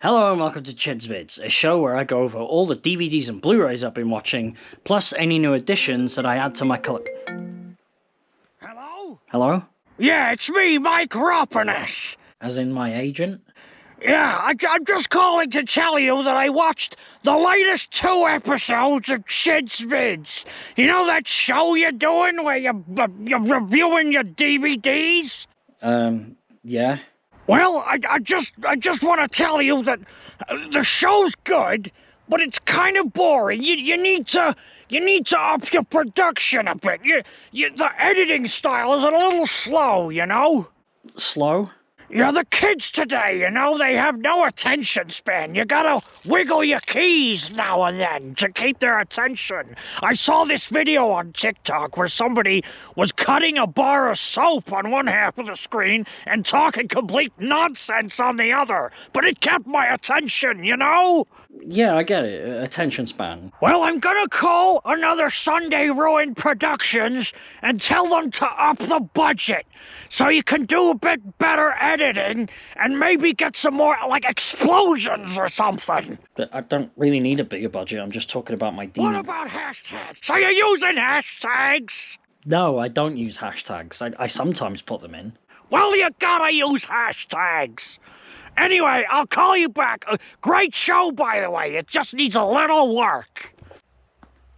Hello and welcome to Chidzvidz, a show where I go over all the DVDs and Blu-rays I've been watching, plus any new additions that I add to my collection. Hello? Hello? Yeah, it's me, Mike Ropperness. As in my agent? Yeah, I'm just calling to tell you that I watched the latest 2 episodes of Chidzvidz. You know that show you're doing where you're reviewing your DVDs? Yeah. Well, I just want to tell you that the show's good, but it's kind of boring. You need to up your production a bit. The editing style is a little slow, you know? Slow? Yeah, the kids today, you know, they have no attention span. You gotta wiggle your keys now and then to keep their attention. I saw this video on TikTok where somebody was cutting a bar of soap on one half of the screen and talking complete nonsense on the other. But it kept my attention, you know? Yeah, I get it. Attention span. Well, I'm gonna call another Sunday Ruin Productions and tell them to up the budget so you can do a bit better editing and maybe get some more, like, explosions or something. But I don't really need a bigger budget, I'm just talking about my What about hashtags? Are you using hashtags? No, I don't use hashtags. I sometimes put them in. Well, you gotta use hashtags. Anyway, I'll call you back. Great show, by the way. It just needs a little work.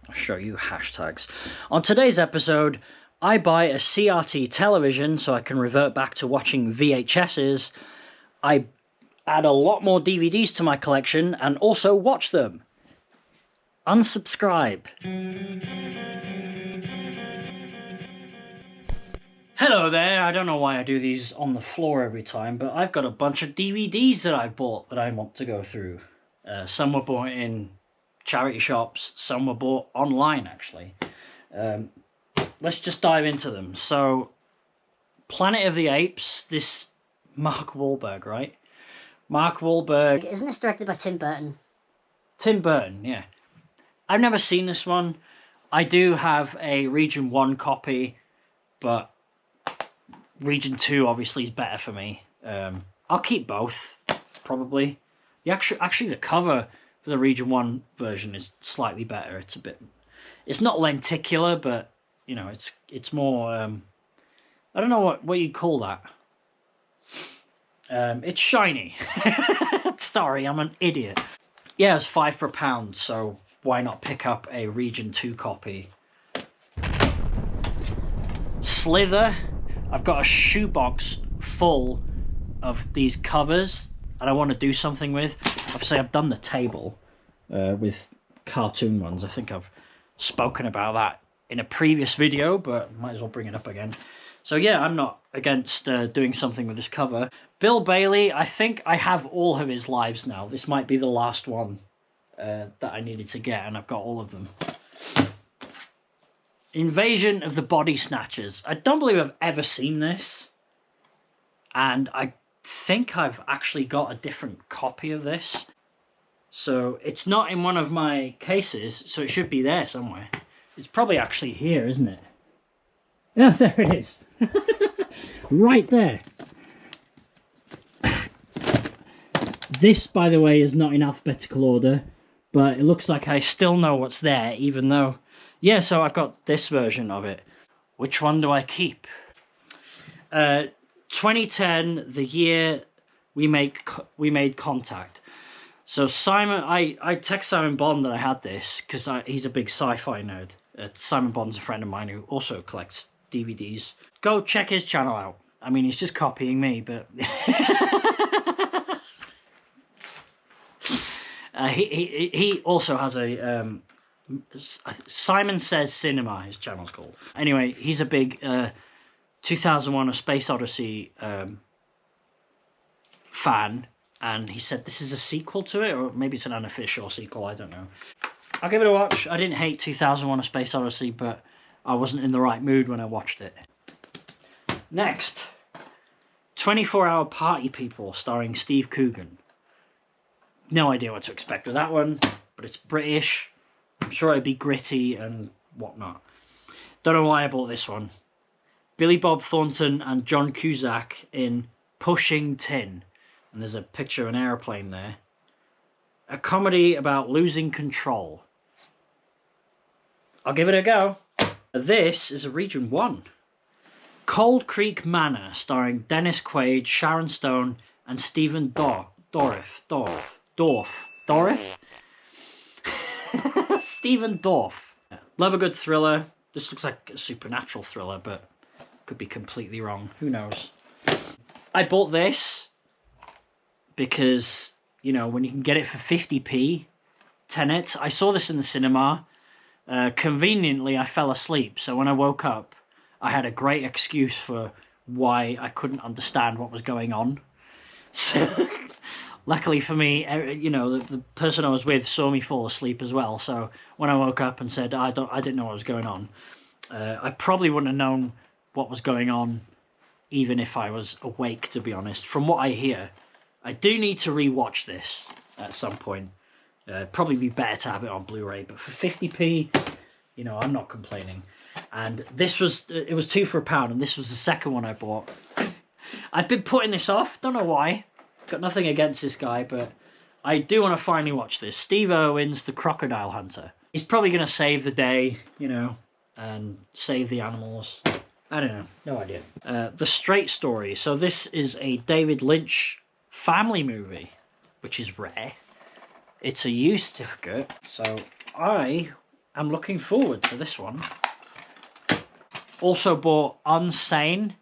I'll show you hashtags. On today's episode, I buy a CRT television so I can revert back to watching VHSs. I add a lot more DVDs to my collection and also watch them. Unsubscribe. Hello there, I don't know why I do these on the floor every time, but I've got a bunch of DVDs that I bought that I want to go through. Some were bought in charity shops, some were bought online actually. Let's just dive into them. So, Planet of the Apes, this Mark Wahlberg, right? Mark Wahlberg. Isn't this directed by Tim Burton? Tim Burton, yeah. I've never seen this one. I do have a Region 1 copy, but Region 2 obviously is better for me. I'll keep both, probably. Actually, the cover for the Region 1 version is slightly better. It's not lenticular, but you know, it's more. I don't know what you'd call that. It's shiny. Sorry, I'm an idiot. Yeah, it's £5 for £1, so why not pick up a Region 2 copy? Slither. I've got a shoebox full of these covers that I want to do something with. Obviously, I've done the table with cartoon ones. I think I've spoken about that in a previous video, but might as well bring it up again. So yeah, I'm not against doing something with this cover. Bill Bailey, I think I have all of his lives now. This might be the last one that I needed to get, and I've got all of them. Invasion of the Body Snatchers. I don't believe I've ever seen this. And I think I've actually got a different copy of this. So it's not in one of my cases, so it should be there somewhere. It's probably actually here, isn't it? Yeah, there it is. Right there. This, by the way, is not in alphabetical order, but it looks like I still know what's there, even though... Yeah, so I've got this version of it. Which one do I keep? 2010, the year we made contact. So Simon, I text Simon Bond that I had this because he's a big sci-fi nerd. Simon Bond's a friend of mine who also collects DVDs. Go check his channel out. I mean, he's just copying me, but he also has a Simon Says Cinema, his channel's called. Anyway, he's a big 2001: A Space Odyssey fan. And he said this is a sequel to it, or maybe it's an unofficial sequel, I don't know. I'll give it a watch. I didn't hate 2001: A Space Odyssey, but I wasn't in the right mood when I watched it. Next, 24-Hour Party People, starring Steve Coogan. No idea what to expect with that one, but it's British. I'm sure it'd be gritty and whatnot. Don't know why I bought this one. Billy Bob Thornton and John Cusack in Pushing Tin. And there's a picture of an aeroplane there. A comedy about losing control. I'll give it a go. This is a Region 1. Cold Creek Manor, starring Dennis Quaid, Sharon Stone, and Stephen Dorff. Stephen Dorff. Love a good thriller. This looks like a supernatural thriller, but could be completely wrong. Who knows? I bought this because, you know, when you can get it for 50p, Tenet. I saw this in the cinema. Conveniently, I fell asleep, so when I woke up, I had a great excuse for why I couldn't understand what was going on. So, luckily for me, you know, the person I was with saw me fall asleep as well. So when I woke up and said I didn't know what was going on, I probably wouldn't have known what was going on, even if I was awake. To be honest, from what I hear, I do need to rewatch this at some point. Probably be better to have it on Blu-ray, but for 50p, you know, I'm not complaining. And this was, it was £2 for £1, and this was the second one I bought. I've been putting this off, don't know why. Got nothing against this guy, but I do want to finally watch this. Steve Irwin's The Crocodile Hunter. He's probably going to save the day, you know, and save the animals. I don't know, no idea. The Straight Story. So this is a David Lynch family movie, which is rare. It's a U certificate, so I am looking forward to this one. Also bought Unsane.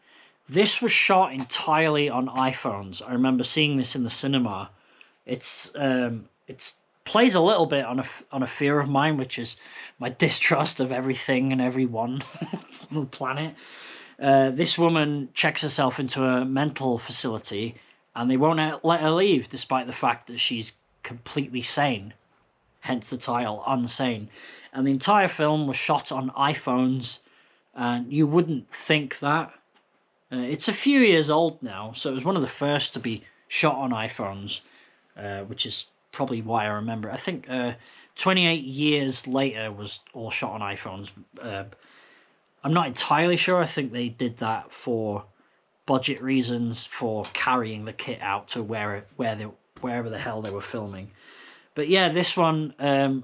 This was shot entirely on iPhones. I remember seeing this in the cinema. It's plays a little bit on a fear of mine, which is my distrust of everything and everyone on the planet. This woman checks herself into a mental facility, and they won't let her leave, despite the fact that she's completely sane. Hence the title, Unsane. And the entire film was shot on iPhones, and you wouldn't think that. It's a few years old now, so it was one of the first to be shot on iPhones, which is probably why I remember it. I think 28 years later was all shot on iPhones. I'm not entirely sure. I think they did that for budget reasons, for carrying the kit out to wherever the hell they were filming. But yeah, this one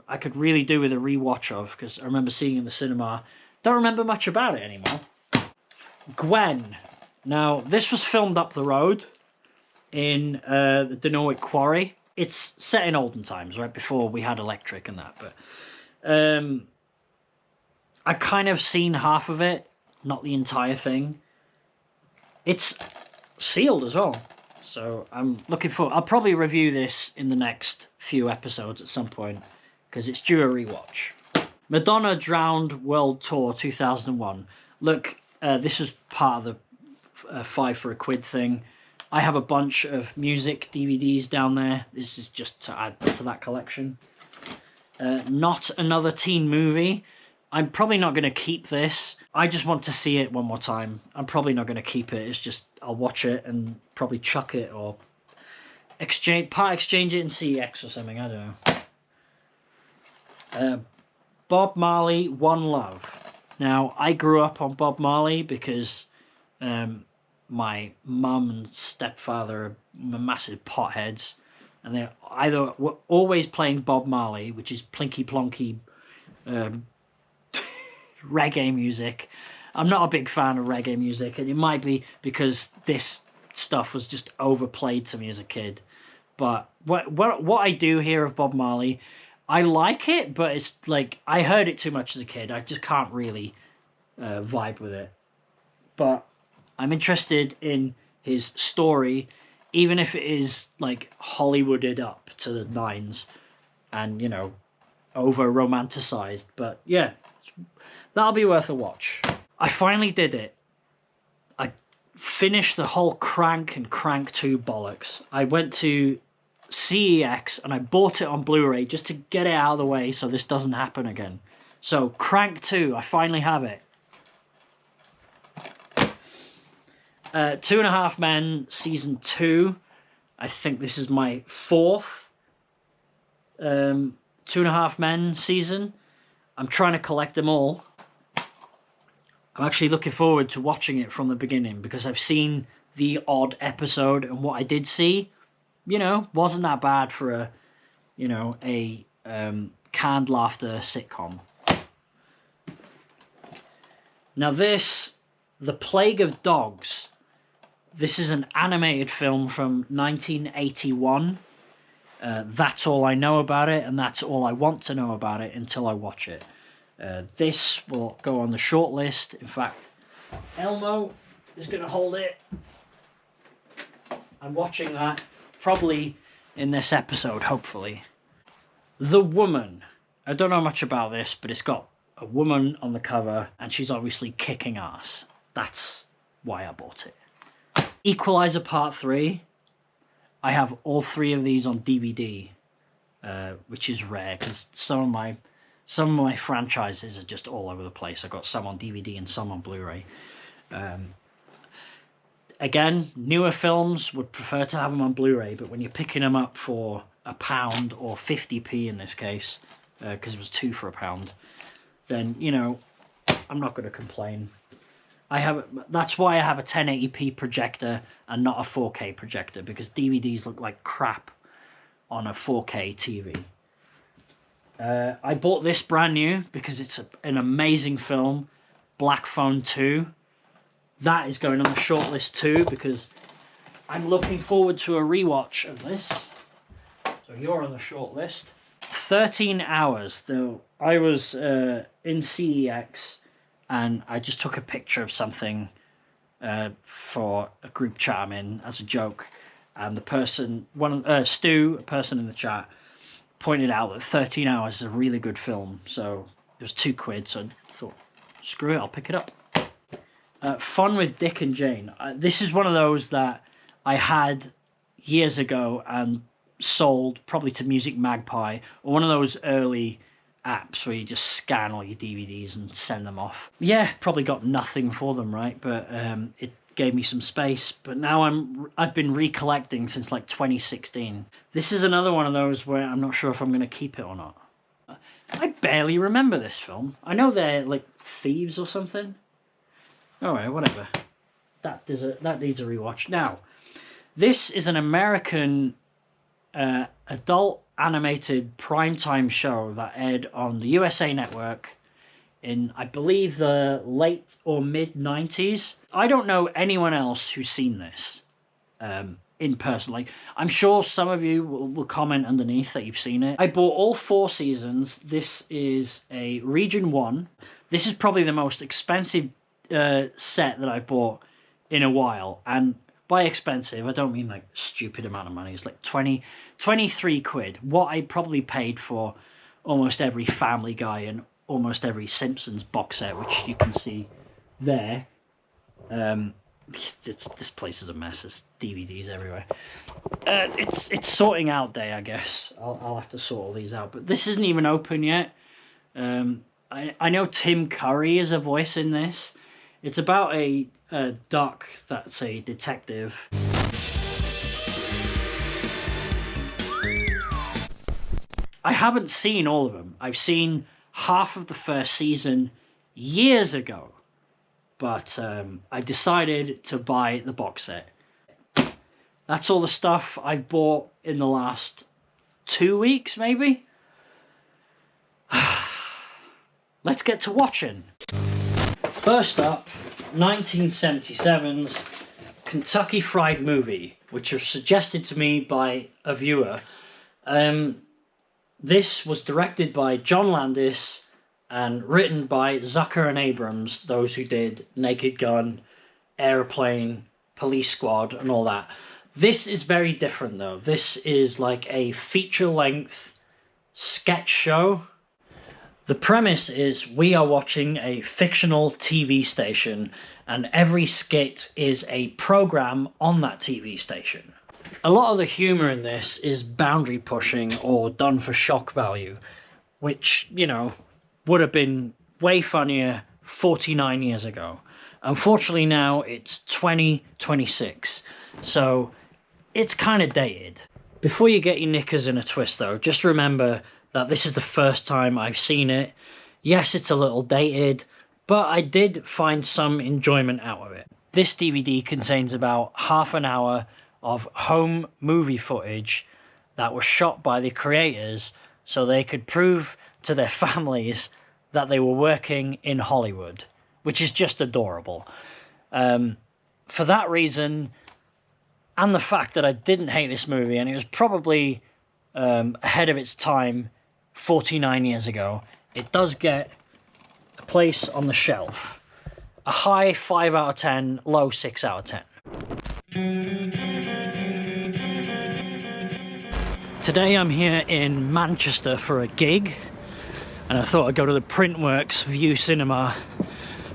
I could really do with a rewatch of, because I remember seeing it in the cinema. Don't remember much about it anymore. Gwen. Now, this was filmed up the road in the Denowick Quarry. It's set in olden times, right, before we had electric and that. But I kind of seen half of it, not the entire thing. It's sealed as well. So I'm looking for... I'll probably review this in the next few episodes at some point, because it's due a rewatch. Madonna Drowned World Tour 2001. Look, this is part of the 5 for £1 thing. I have a bunch of music DVDs down there. This is just to add to that collection. Not Another Teen Movie. I'm probably not going to keep this. I just want to see it one more time. I'm probably not going to keep it. It's just, I'll watch it and probably chuck it or exchange it in CX or something. I don't know. Bob Marley, One Love. Now, I grew up on Bob Marley because my mum and stepfather are massive potheads, and they either were always playing Bob Marley, which is plinky plonky reggae music. I'm not a big fan of reggae music, and it might be because this stuff was just overplayed to me as a kid. But what I do hear of Bob Marley, I like it, but it's like I heard it too much as a kid. I just can't really vibe with it. But I'm interested in his story, even if it is like Hollywooded up to the nines and, you know, over romanticized. But yeah, that'll be worth a watch. I finally did it. I finished the whole Crank and Crank 2 bollocks. I went to CEX and I bought it on Blu-ray just to get it out of the way so this doesn't happen again. So Crank 2, I finally have it. 2.5 Men Season 2. I think this is my 4th 2.5 Men season. I'm trying to collect them all. I'm actually looking forward to watching it from the beginning, because I've seen the odd episode, and what I did see, you know, wasn't that bad for a, you know, a canned laughter sitcom. Now this, The Plague of Dogs, this is an animated film from 1981. That's all I know about it, and that's all I want to know about it until I watch it. This will go on the short list. In fact, Elmo is going to hold it. I'm watching that probably in this episode, hopefully. The Woman. I don't know much about this, but it's got a woman on the cover, and she's obviously kicking ass. That's why I bought it. Equalizer Part 3. I have all 3 of these on DVD, which is rare because some of my franchises are just all over the place. I've got some on DVD and some on Blu-ray. Again, newer films would prefer to have them on Blu-ray, but when you're picking them up for £1 or 50p in this case, because it was 2 for £1, then, you know, I'm not going to complain. That's why I have a 1080p projector and not a 4K projector, because DVDs look like crap on a 4K TV. I bought this brand new because it's an amazing film, Black Phone 2. That is going on the shortlist too, because I'm looking forward to a rewatch of this. So you're on the shortlist. 13 hours, though. I was in CEX and I just took a picture of something for a group chat I'm in as a joke. And the person, Stu, a person in the chat, pointed out that 13 hours is a really good film. So it was £2, so I thought, screw it, I'll pick it up. Fun with Dick and Jane. This is one of those that I had years ago and sold probably to Music Magpie, or one of those early apps where you just scan all your DVDs and send them off. Yeah, probably got nothing for them, right? But it gave me some space. But now I've been recollecting since like 2016. This is another one of those where I'm not sure if I'm going to keep it or not. I barely remember this film. I know they're like thieves or something. Alright, whatever. That needs a rewatch. Now, this is an American adult animated primetime show that aired on the USA Network in, I believe, the late or mid-90s. I don't know anyone else who's seen this in person. Like, I'm sure some of you will comment underneath that you've seen it. I bought all 4 seasons. This is a Region 1. This is probably the most expensive set that I've bought in a while, and by expensive I don't mean like stupid amount of money. It's like 23 quid, what I probably paid for almost every Family Guy and almost every Simpsons box set, which you can see there. This place is a mess. There's DVDs everywhere. It's sorting out day, I guess. I'll have to sort all these out, but this isn't even open yet. I know Tim Curry is a voice in this. It's about a duck that's a detective. I haven't seen all of them. I've seen half of the first season years ago. But I decided to buy the box set. That's all the stuff I've bought in the last 2 weeks, maybe? Let's get to watching. First up, 1977's Kentucky Fried Movie, which was suggested to me by a viewer. This was directed by John Landis and written by Zucker and Abrams, those who did Naked Gun, Airplane, Police Squad, and all that. This is very different, though. This is like a feature-length sketch show. The premise is we are watching a fictional TV station, and every skit is a program on that TV station. A lot of the humor in this is boundary pushing or done for shock value, which, you know, would have been way funnier 49 years ago. Unfortunately now it's 2026, so it's kind of dated. Before you get your knickers in a twist though, just remember that this is the first time I've seen it. Yes, it's a little dated, but I did find some enjoyment out of it. This DVD contains about half an hour of home movie footage that was shot by the creators so they could prove to their families that they were working in Hollywood, which is just adorable. For that reason, and the fact that I didn't hate this movie, and it was probably ahead of its time 49 years ago, it does get a place on the shelf. A high 5 out of 10, low 6 out of 10. Today I'm here in Manchester for a gig, and I thought I'd go to the Printworks View Cinema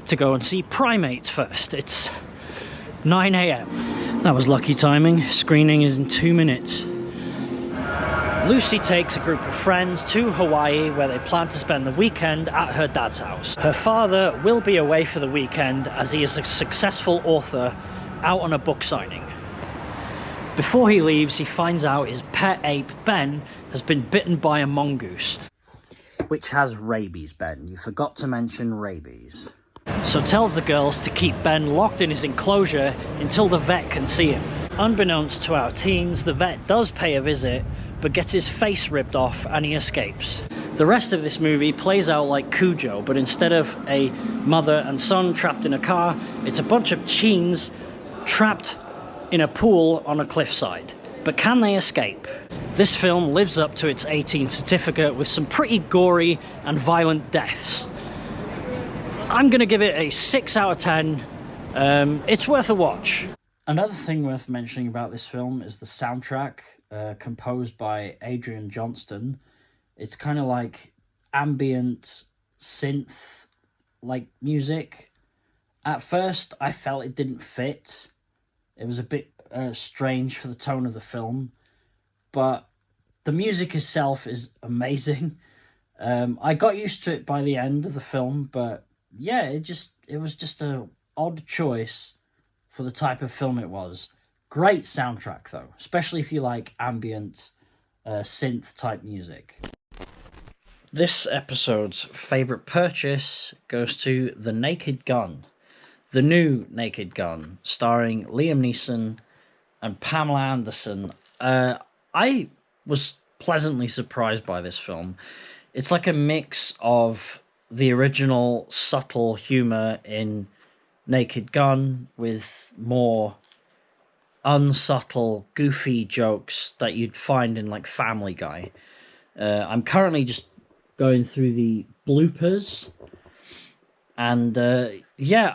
to go and see Primate first. It's 9 AM. That was lucky timing. Screening is in 2 minutes. Lucy takes a group of friends to Hawaii where they plan to spend the weekend at her dad's house. Her father will be away for the weekend as he is a successful author out on a book signing. Before he leaves, he finds out his pet ape, Ben, has been bitten by a mongoose. Which has rabies, Ben. You forgot to mention rabies. So tells the girls to keep Ben locked in his enclosure until the vet can see him. Unbeknownst to our teens, the vet does pay a visit, but gets his face ripped off and he escapes. The rest of this movie plays out like Cujo, but instead of a mother and son trapped in a car, it's a bunch of teens trapped in a pool on a cliffside. But can they escape? This film lives up to its 18 certificate with some pretty gory and violent deaths. I'm going to give it a 6 out of 10. It's worth a watch. Another thing worth mentioning about this film is the soundtrack, composed by Adrian Johnston. It's kind of like ambient synth like music. At first I felt it didn't fit. It was a bit strange for the tone of the film, but the music itself is amazing. I got used to it by the end of the film, but yeah, it was just a odd choice for the type of film it was. Great soundtrack though, especially if you like ambient synth type music. This episode's favourite purchase goes to The Naked Gun. The new Naked Gun, starring Liam Neeson and Pamela Anderson. I was pleasantly surprised by this film. It's like a mix of the original subtle humour in Naked Gun with more unsubtle, goofy jokes that you'd find in like Family Guy. I'm currently just going through the bloopers, and yeah,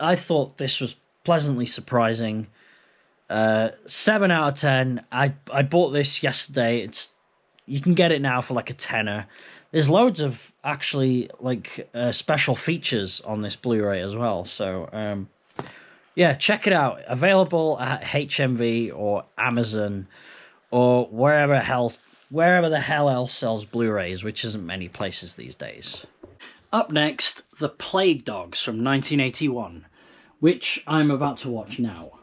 I thought this was pleasantly surprising. 7 out of 10. I bought this yesterday. You can get it now for like a tenner. There's loads of actually like special features on this Blu-ray as well. So yeah, check it out. Available at HMV or Amazon or wherever the hell else sells Blu-rays, which isn't many places these days. Up next, The Plague Dogs from 1981, which I'm about to watch now.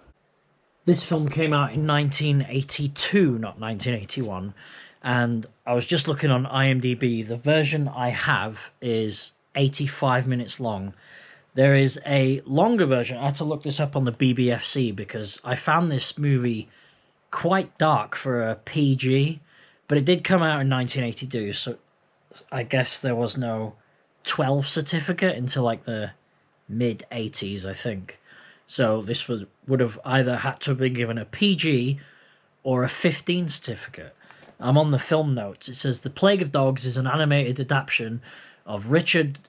This film came out in 1982, not 1981, and I was just looking on IMDb. The version I have is 85 minutes long. There is a longer version. I had to look this up on the BBFC because I found this movie quite dark for a PG, but it did come out in 1982, so I guess there was no 12 certificate until like the mid-80s, I think. So this would have either had to have been given a PG or a 15 certificate. I'm on the film notes. It says, The Plague of Dogs is an animated adaptation of Richard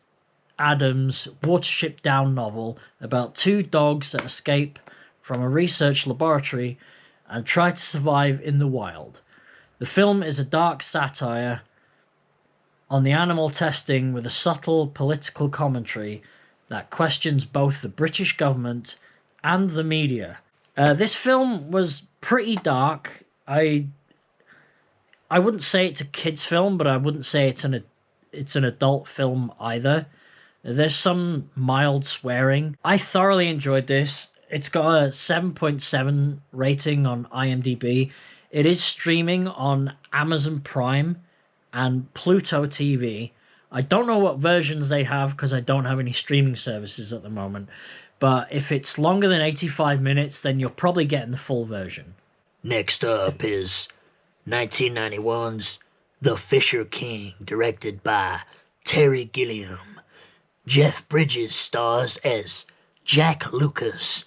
Adams' Watership Down novel about 2 dogs that escape from a research laboratory and try to survive in the wild. The film is a dark satire on the animal testing with a subtle political commentary that questions both the British government and the media. This film was pretty dark. I wouldn't say it's a kid's film, but I wouldn't say it's an adult film either. There's some mild swearing. I thoroughly enjoyed this. It's got a 7.7 rating on IMDb. It is streaming on Amazon Prime and Pluto TV. I don't know what versions they have because I don't have any streaming services at the moment. But if it's longer than 85 minutes, then you're probably getting the full version. Next up is 1991's The Fisher King, directed by Terry Gilliam. Jeff Bridges stars as Jack Lucas,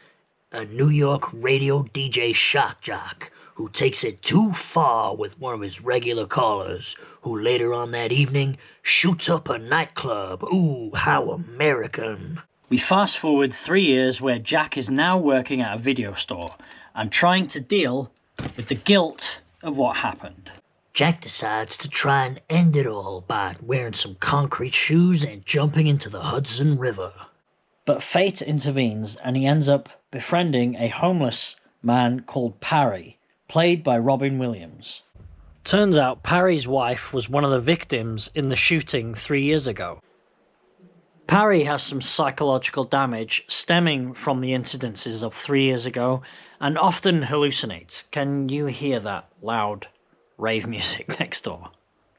a New York radio DJ shock jock who takes it too far with one of his regular callers, who later on that evening shoots up a nightclub. Ooh, how American. We fast forward 3 years where Jack is now working at a video store and trying to deal with the guilt of what happened. Jack decides to try and end it all by wearing some concrete shoes and jumping into the Hudson River. But fate intervenes and he ends up befriending a homeless man called Parry, played by Robin Williams. Turns out Parry's wife was one of the victims in the shooting 3 years ago. Parry has some psychological damage stemming from the incidences of 3 years ago and often hallucinates. Can you hear that loud rave music next door?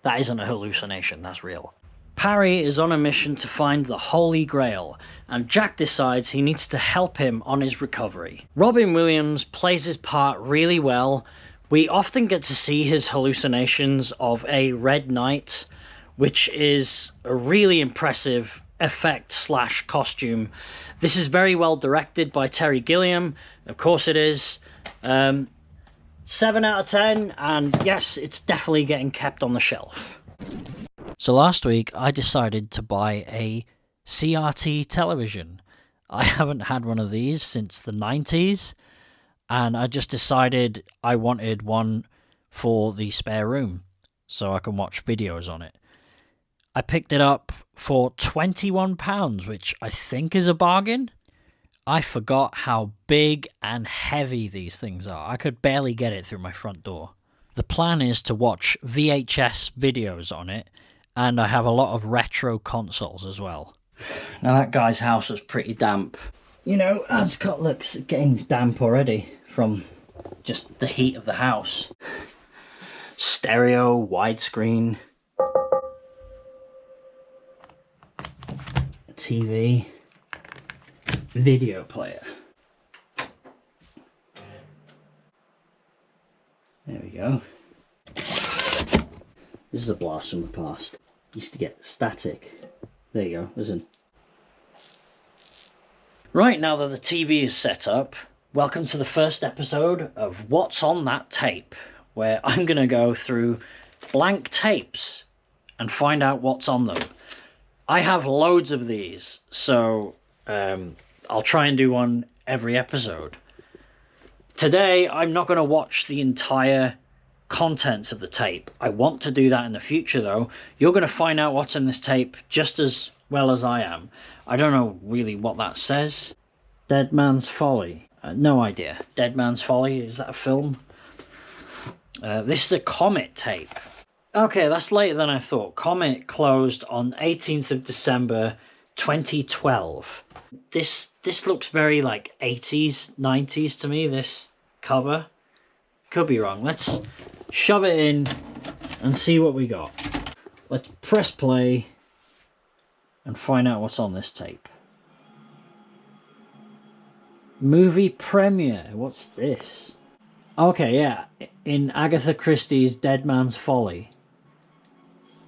That isn't a hallucination, that's real. Parry is on a mission to find the Holy Grail, and Jack decides he needs to help him on his recovery. Robin Williams plays his part really well. We often get to see his hallucinations of a red knight, which is a really impressive effect / costume. This is very well directed by Terry Gilliam, of course it is. 7 out of 10, and yes, it's definitely getting kept on the shelf. So last week I decided to buy a CRT television. I haven't had one of these since the 90s, and I just decided I wanted one for the spare room so I can watch videos on it. I picked it up for £21, which I think is a bargain. I forgot how big and heavy these things are. I could barely get it through my front door. The plan is to watch VHS videos on it, and I have a lot of retro consoles as well. Now that guy's house was pretty damp. You know, Ascot looks getting damp already from just the heat of the house. Stereo, widescreen, TV, video player. There we go. This is a blast from the past. Used to get static. There you go, listen. Right, now that the TV is set up, welcome to the first episode of What's on That Tape, where I'm going to go through blank tapes and find out what's on them. I have loads of these, so I'll try and do one every episode. Today, I'm not going to watch the entire contents of the tape. I want to do that in the future, though. You're going to find out what's in this tape just as well as I am. I don't know really what that says. Dead Man's Folly. No idea. Dead Man's Folly, is that a film? This is a Comet tape. Okay, that's later than I thought. Comet closed on 18th of December 2012. This looks very like 80s, 90s to me, this cover. Could be wrong. Let's shove it in and see what we got. Let's press play and find out what's on this tape. Movie premiere. What's this? Okay, yeah. In Agatha Christie's Dead Man's Folly.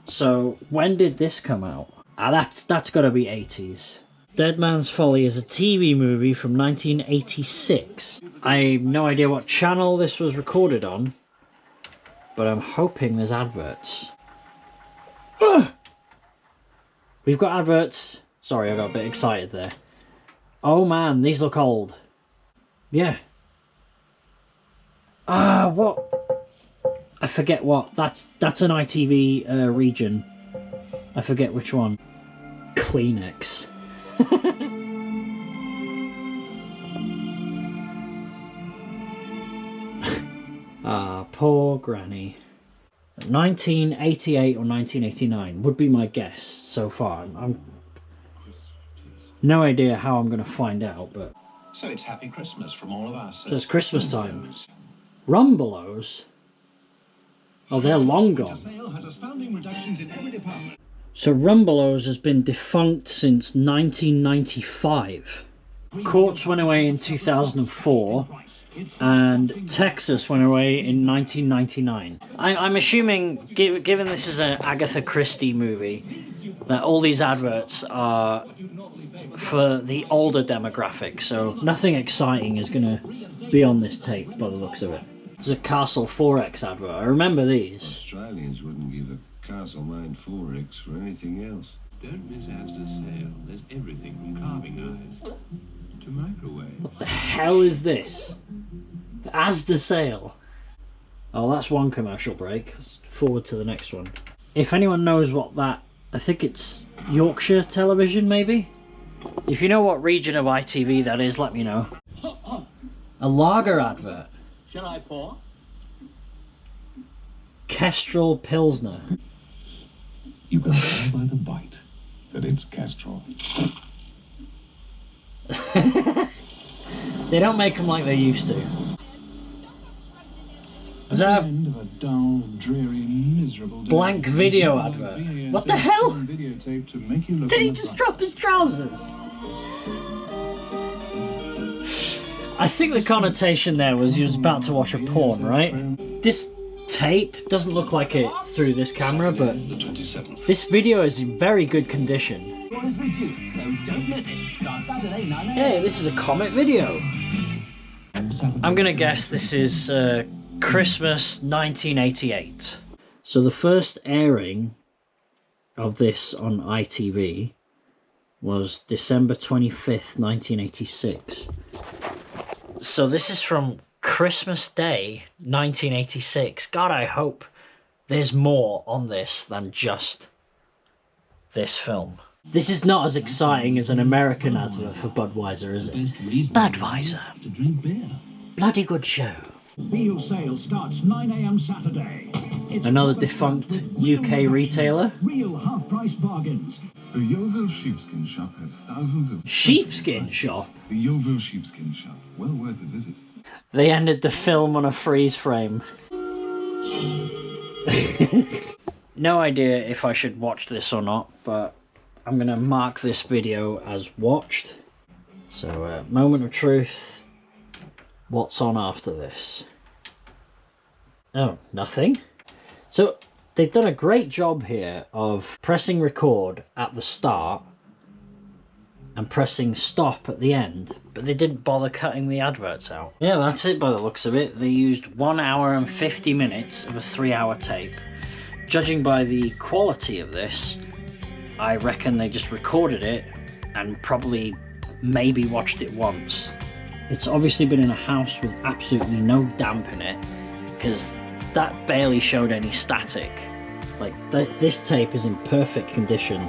So, when did this come out? That's got to be 80s. Dead Man's Folly is a TV movie from 1986. I have no idea what channel this was recorded on, but I'm hoping there's adverts. Ugh! We've got adverts. Sorry, I got a bit excited there. Oh man, these look old. Yeah. What? I forget what. That's an ITV region. I forget which one. Kleenex. Poor granny. 1988 or 1989 would be my guess so far. I'm no idea how I'm going to find out, but so it's happy Christmas from all of us. It's Christmas time. Rumbelows? Oh, they're long gone. So Rumbelows has been defunct since 1995. Courts went away in 2004, and Texas went away in 1999. I'm assuming, given this is an Agatha Christie movie, that all these adverts are for the older demographic, so nothing exciting is going to be on this tape by the looks of it. There's a Castle 4X advert. I remember these. Australians wouldn't give a Castle 9 4X for anything else. Don't miss Asda's sale. There's everything from carving knives to microwaves. What the hell is this? Asda sale. Oh, that's one commercial break. Let's forward to the next one. If anyone knows what that... I think it's Yorkshire Television, maybe? If you know what region of ITV that is, let me know. A lager advert. Shall I pour? Kestrel Pilsner. You can tell by the bite that it's Kestrel. They don't make them like they used to. Is that a End of a dull, dreary, miserable day. blank video advert? What the hell? Videotape to make you look Did he on the just bright drop his trousers? I think the connotation there was he was about to watch a porn, right? This tape doesn't look like it through this camera, but the 27th. this video is in very good condition. Is reduced, so don't miss it. Start Saturday 9 a.m. Hey, this is a comic video. I'm gonna guess this is Christmas 1988. So the first airing of this on ITV was December 25th, 1986. So this is from Christmas Day 1986. God, I hope there's more on this than just this film. This is not as exciting as an American advert for Budweiser, is it? Budweiser. To drink beer. Bloody good show. Meal sale starts 9 a.m. Saturday. It's Another perfect defunct choice. UK retailer. Real half-price bargains. The Yeovil Sheepskin Shop has thousands of... Sheepskin shop. The Yeovil Sheepskin Shop. Well worth a visit. They ended the film on a freeze frame. No idea if I should watch this or not, but I'm going to mark this video as watched. So, moment of truth. What's on after this? Oh, nothing. So, they've done a great job here of pressing record at the start and pressing stop at the end, but they didn't bother cutting the adverts out. Yeah, that's it by the looks of it. They used 1 hour and 50 minutes of a 3-hour tape. Judging by the quality of this, I reckon they just recorded it and probably maybe watched it once. It's obviously been in a house with absolutely no damp in it, because that barely showed any static. Like, this tape is in perfect condition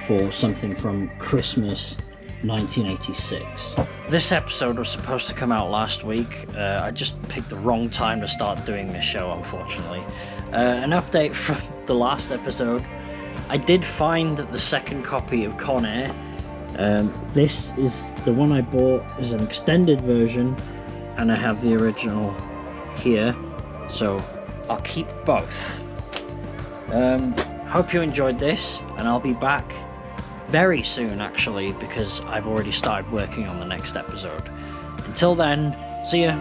for something from Christmas 1986. This episode was supposed to come out last week. I just picked the wrong time to start doing this show, unfortunately. An update from the last episode. I did find the second copy of Con Air. This is the one I bought as an extended version, and I have the original here, so I'll keep both. Hope you enjoyed this, and I'll be back very soon actually, because I've already started working on the next episode. Until then, see ya!